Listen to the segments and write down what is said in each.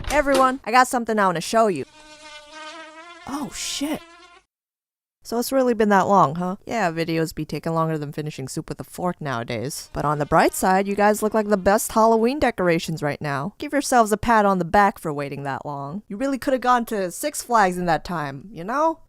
Hey everyone, I got something I want to show you. Oh shit. So it's really been that long, huh? Yeah, videos be taking longer than finishing soup with a fork nowadays. But on the bright side, you guys look like the best Halloween decorations right now. Give yourselves a pat on the back for waiting that long. You really could have gone to Six Flags in that time, you know?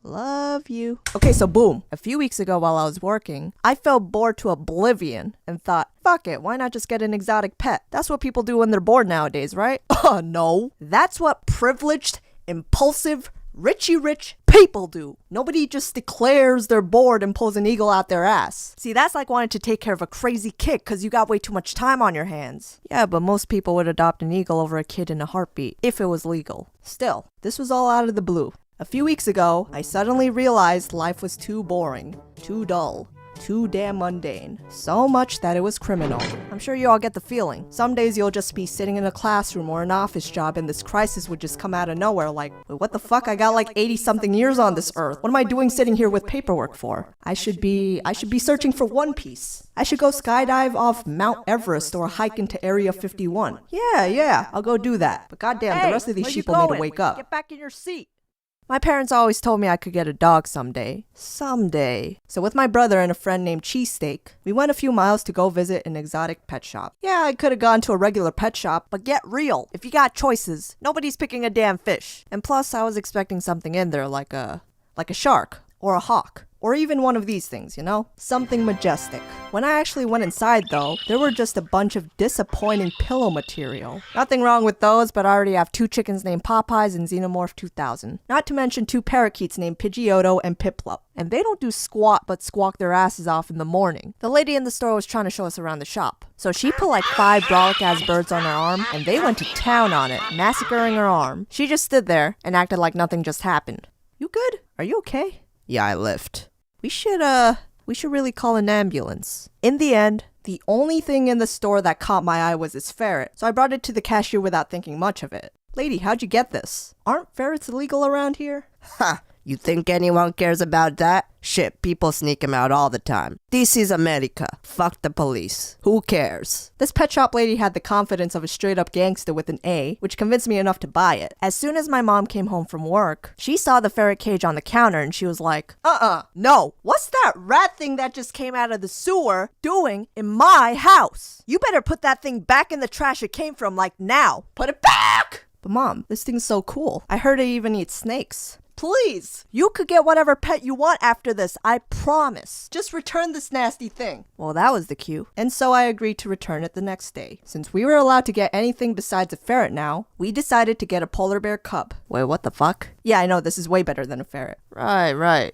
Love you. Okay, so boom. A few weeks ago while I was working, I felt bored to oblivion and thought, fuck it, why not just get an exotic pet? That's what people do when they're bored nowadays, right? No. That's what privileged, impulsive, rich people do. Nobody just declares they're bored and pulls an eagle out their ass. See, that's like wanting to take care of a crazy kid because you got way too much time on your hands. Yeah, but most people would adopt an eagle over a kid in a heartbeat, if it was legal. Still, this was all out of the blue. A few weeks ago, I suddenly realized life was too boring, too dull, too damn mundane. So much that it was criminal. I'm sure you all get the feeling. Some days you'll just be sitting in a classroom or an office job and this crisis would just come out of nowhere like, wait, what the fuck? I got like 80 something years on this earth. What am I doing sitting here with paperwork for? I should be searching for One Piece. I should go skydive off Mount Everest or hike into Area 51. Yeah, I'll go do that. But goddamn, the rest of these sheeple need to wake up. Get back in your seat. My parents always told me I could get a dog someday. Someday. So with my brother and a friend named Cheesesteak, we went a few miles to go visit an exotic pet shop. Yeah, I could have gone to a regular pet shop, but get real. If you got choices, nobody's picking a damn fish. And plus, I was expecting something in there like a shark or a hawk. Or even one of these things, you know? Something majestic. When I actually went inside though, there were just a bunch of disappointing pillow material. Nothing wrong with those, but I already have 2 chickens named Popeyes and Xenomorph 2000. Not to mention 2 parakeets named Pidgeotto and Piplup. And they don't do squat but squawk their asses off in the morning. The lady in the store was trying to show us around the shop. So she put like 5 brolic ass birds on her arm and they went to town on it, massacring her arm. She just stood there and acted like nothing just happened. You good? Are you okay? Yeah, I lift. We should really call an ambulance. In the end, the only thing in the store that caught my eye was this ferret, so I brought it to the cashier without thinking much of it. Lady, how'd you get this? Aren't ferrets illegal around here? Ha! You think anyone cares about that? Shit, people sneak them out all the time. This is America. Fuck the police. Who cares? This pet shop lady had the confidence of a straight up gangster with an A, which convinced me enough to buy it. As soon as my mom came home from work, she saw the ferret cage on the counter and she was like, no. What's that rat thing that just came out of the sewer doing in my house? You better put that thing back in the trash it came from, like now. Put it back! But mom, this thing's so cool. I heard it even eats snakes. Please, you could get whatever pet you want after this, I promise. Just return this nasty thing. Well, that was the cue. And so I agreed to return it the next day. Since we were allowed to get anything besides a ferret now, we decided to get a polar bear cub. Wait, what the fuck? Yeah, I know, this is way better than a ferret. Right.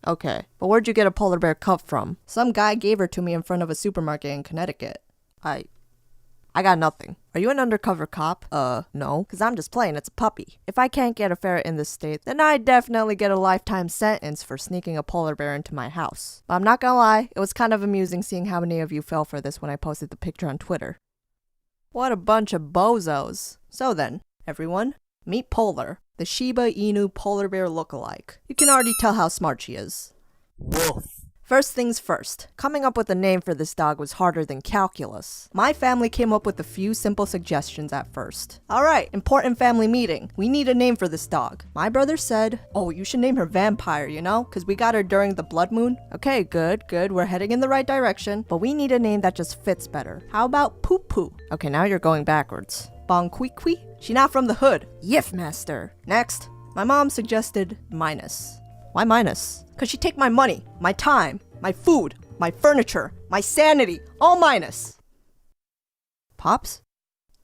Okay, but where'd you get a polar bear cub from? Some guy gave her to me in front of a supermarket in Connecticut. I got nothing. Are you an undercover cop? No. Cause I'm just playing, it's a puppy. If I can't get a ferret in this state, then I definitely get a lifetime sentence for sneaking a polar bear into my house. But I'm not gonna lie, it was kind of amusing seeing how many of you fell for this when I posted the picture on Twitter. What a bunch of bozos. So then, everyone, meet Polar, the Shiba Inu polar bear lookalike. You can already tell how smart she is. Wolf. First things first, coming up with a name for this dog was harder than calculus. My family came up with a few simple suggestions at first. Alright, important family meeting. We need a name for this dog. My brother said, oh, you should name her Vampire, you know? Cause we got her during the blood moon. Okay, good. We're heading in the right direction. But we need a name that just fits better. How about Poo Poo? Okay, now you're going backwards. Bonquiqui? She not from the hood. Yif Master. Next, my mom suggested Minus. Why minus? Cause she take my money, my time, my food, my furniture, my sanity, all minus. Pops?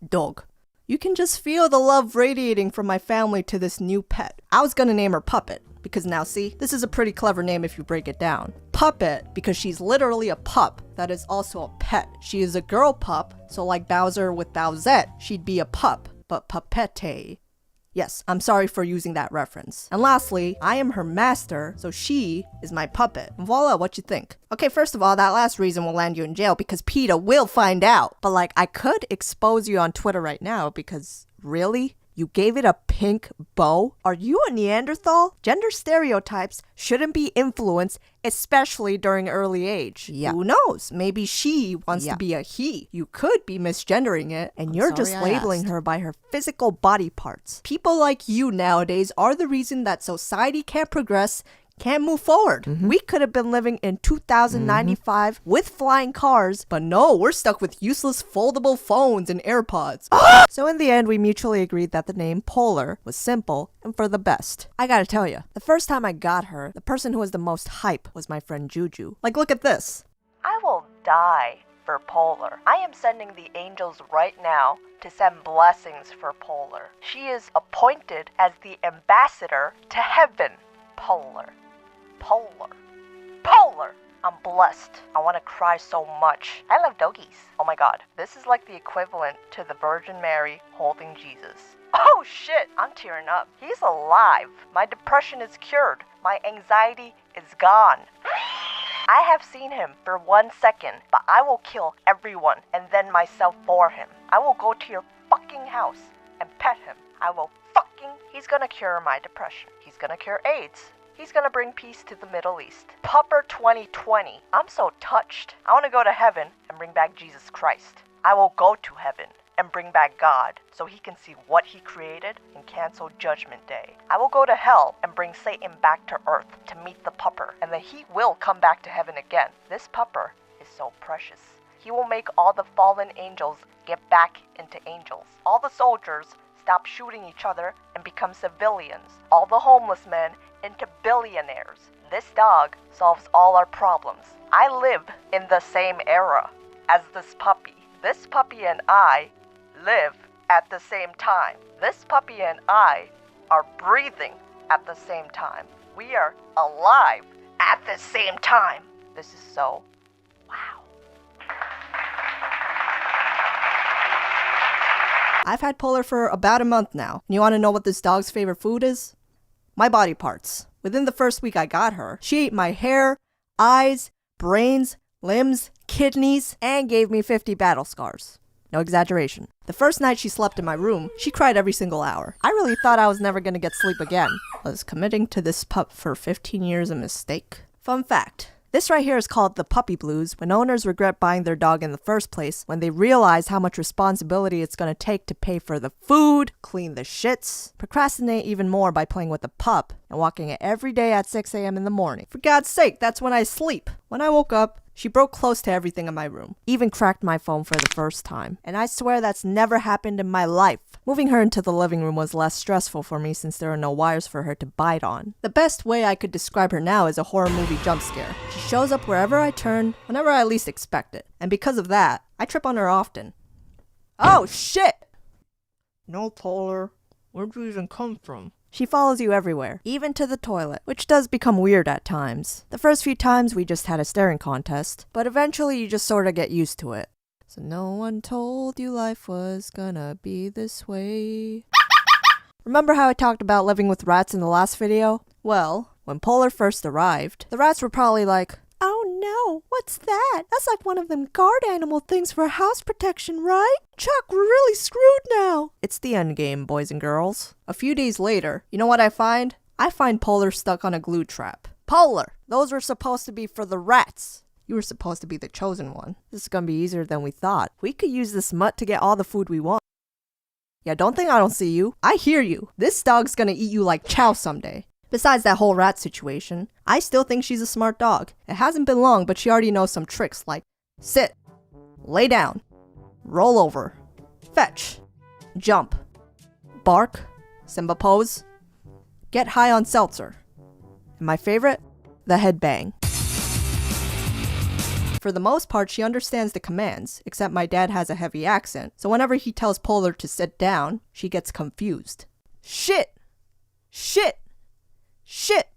Dog. You can just feel the love radiating from my family to this new pet. I was gonna name her Puppet, because now see, this is a pretty clever name if you break it down. Puppet, because she's literally a pup that is also a pet. She is a girl pup, so like Bowser with Bowsette, she'd be a pup, but Puppete. Yes, I'm sorry for using that reference. And lastly, I am her master, so she is my puppet. Voila, what you think? Okay, first of all, that last reason will land you in jail because PETA will find out. But like, I could expose you on Twitter right now because really? You gave it a pink bow? Are you a Neanderthal? Gender stereotypes shouldn't be influenced, especially during early age. Yeah. Who knows? Maybe she wants Yeah. to be a he. You could be misgendering it, and you're sorry just I labeling asked. her by her physical body parts. People like you nowadays are the reason that society can't progress, can't move forward. We could have been living in 2095 with flying cars, but no, we're stuck with useless foldable phones and AirPods. So in the end, we mutually agreed that the name Polar was simple and for the best. I gotta tell you, the first time I got her, the person who was the most hype was my friend Juju. Like, look at this. I will die for Polar. I am sending the angels right now to send blessings for Polar. She is appointed as the ambassador to heaven. Polar. Polar. I'm blessed. I want to cry so much. I love doggies. Oh my god. This is like the equivalent to the Virgin Mary holding Jesus. Oh shit, I'm tearing up. He's alive. My depression is cured. My anxiety is gone. I have seen him for 1 second, but I will kill everyone and then myself for him. I will go to your fucking house and pet him. He's gonna cure my depression. He's gonna cure AIDS. He's gonna bring peace to the Middle East. Pupper 2020. I'm so touched. I wanna go to heaven and bring back Jesus Christ. I will go to heaven and bring back God so he can see what he created and cancel Judgment Day. I will go to hell and bring Satan back to earth to meet the pupper, and then he will come back to heaven again. This pupper is so precious. He will make all the fallen angels get back into angels. All the soldiers stop shooting each other and become civilians. All the homeless men into billionaires. This dog solves all our problems. I live in the same era as this puppy. This puppy and I live at the same time. This puppy and I are breathing at the same time. We are alive at the same time. This is so wow. I've had Polar for about a month now. You want to know what this dog's favorite food is? My body parts. Within the first week I got her, she ate my hair, eyes, brains, limbs, kidneys, and gave me 50 battle scars. No exaggeration. The first night she slept in my room, she cried every single hour. I really thought I was never gonna get sleep again. Was committing to this pup for 15 years a mistake? Fun fact. This right here is called the puppy blues, when owners regret buying their dog in the first place when they realize how much responsibility it's going to take to pay for the food, clean the shits, procrastinate even more by playing with the pup, and walking it every day at 6 a.m. in the morning. For God's sake, that's when I sleep. When I woke up, she broke close to everything in my room, even cracked my phone for the first time. And I swear that's never happened in my life. Moving her into the living room was less stressful for me since there are no wires for her to bite on. The best way I could describe her now is a horror movie jump scare. She shows up wherever I turn, whenever I least expect it. And because of that, I trip on her often. Oh shit! No, Polar. Where'd you even come from? She follows you everywhere, even to the toilet, which does become weird at times. The first few times we just had a staring contest, but eventually you just sorta get used to it. So no one told you life was gonna be this way. Remember how I talked about living with rats in the last video? Well, when Polar first arrived, the rats were probably like, "Oh no, what's that? That's like one of them guard animal things for house protection, right? Chuck, we're really screwed now." It's the end game, boys and girls. A few days later, you know what I find? I find Polar stuck on a glue trap. Polar, those were supposed to be for the rats. You were supposed to be the chosen one. This is gonna be easier than we thought. We could use this mutt to get all the food we want. Yeah, don't think I don't see you. I hear you. This dog's gonna eat you like chow someday. Besides that whole rat situation, I still think she's a smart dog. It hasn't been long, but she already knows some tricks like sit, lay down, roll over, fetch, jump, bark, Simba pose, get high on seltzer. And my favorite, the head bang. For the most part, she understands the commands, except my dad has a heavy accent, so whenever he tells Polar to sit down, she gets confused. Shit! Shit! Shit!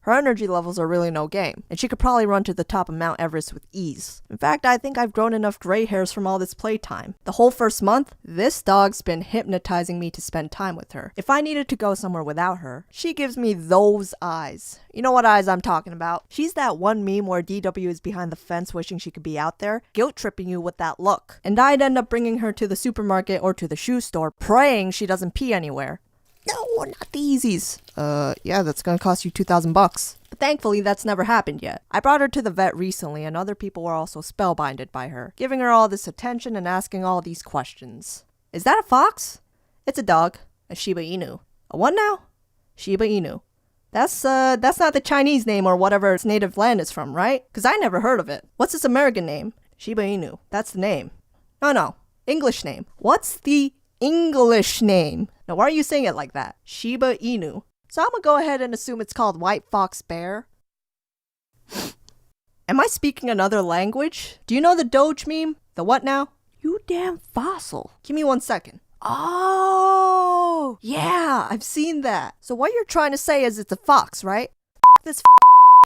Her energy levels are really no game, and she could probably run to the top of Mount Everest with ease. In fact, I think I've grown enough gray hairs from all this playtime. The whole first month, this dog's been hypnotizing me to spend time with her. If I needed to go somewhere without her, she gives me those eyes. You know what eyes I'm talking about. She's that one meme where DW is behind the fence wishing she could be out there, guilt-tripping you with that look. And I'd end up bringing her to the supermarket or to the shoe store, praying she doesn't pee anywhere. No, not the Yeezys. Yeah, that's gonna cost you $2,000. But thankfully, that's never happened yet. I brought her to the vet recently, and other people were also spellbinded by her, giving her all this attention and asking all these questions. Is that a fox? It's a dog. A Shiba Inu. A what now? Shiba Inu. That's not the Chinese name or whatever its native land is from, right? Because I never heard of it. What's its American name? Shiba Inu. That's the name. No. English name. What's the English name? Now, why are you saying it like that? Shiba Inu. So I'm gonna go ahead and assume it's called White Fox Bear. Am I speaking another language? Do you know the Doge meme? The what now? You damn fossil. Give me 1 second. Oh, yeah, I've seen that. So what you're trying to say is it's a fox, right? This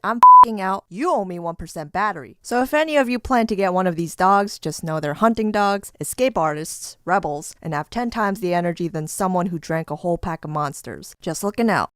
I'm out. You owe me 1% battery. So if any of you plan to get one of these dogs, just know they're hunting dogs, escape artists, rebels, and have 10 times the energy than someone who drank a whole pack of monsters. Just looking out.